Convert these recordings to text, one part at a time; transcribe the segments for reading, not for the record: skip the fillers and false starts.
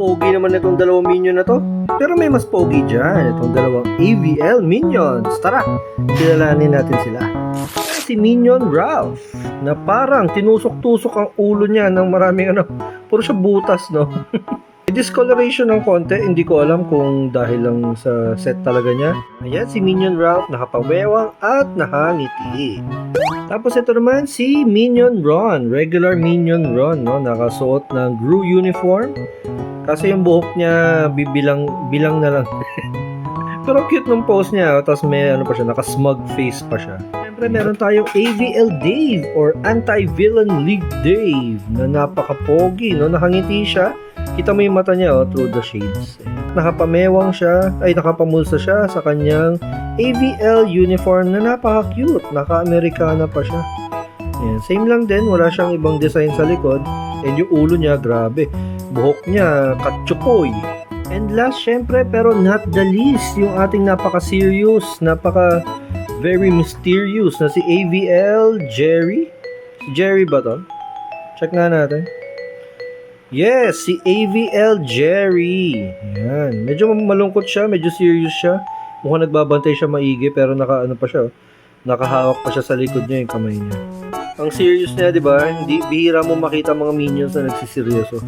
Pogi naman itong dalawang minion na to. Pero may mas pogi dyan. Itong dalawang AVL minions. Tara, kilalanin natin sila. Si Minion Ralph na parang tinusok-tusok ang ulo niya ng maraming puro siya butas, no? Discoloration ng konti, hindi ko alam kung dahil lang sa set talaga niya. Ayan si Minion Ralph, nakapawewang at nakangiti. Tapos ito naman si Minion Ron, regular Minion Ron, no? Nakasuot ng Gru uniform. Kasi yung buhok niya bilang na lang. Pero cute ng pose niya, tapos may pa siya, naka-smug face pa siya. Siyempre meron tayong AVL Dave or Anti-Villain League Dave na napaka-pogi, no? Nakangiti siya. Kita mo yung mata niya through the shades. Nakapamewang siya, nakapamulsa siya sa kanyang AVL uniform na napaka-cute. Naka-Amerikana pa siya. Ayan, same lang din, wala siyang ibang design sa likod. And yung ulo niya, grabe. Buhok niya, katsukoy. And last, syempre, pero not the least, yung ating napaka-serious, very mysterious na si AVL Jerry. Si Jerry ba to? Check nga natin. Yes, si AVL Jerry. Yan. Medyo malungkot siya, medyo serious siya. Mukhang nagbabantay siya maigi, pero pa siya. Nakahawak pa siya sa likod niya yung kamay niya. Ang serious niya, di ba? Hindi bihira mo makita mga minions na nagsiseryoso.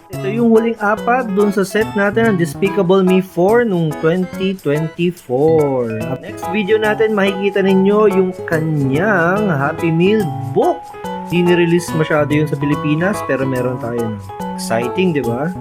Ito yung huling apat dun sa set natin ang Despicable Me 4 nung 2024. Next video natin makikita ninyo yung kanyang Happy Meal book. Hindi ni-release masyado yun sa Pilipinas pero meron tayo. Exciting, di ba?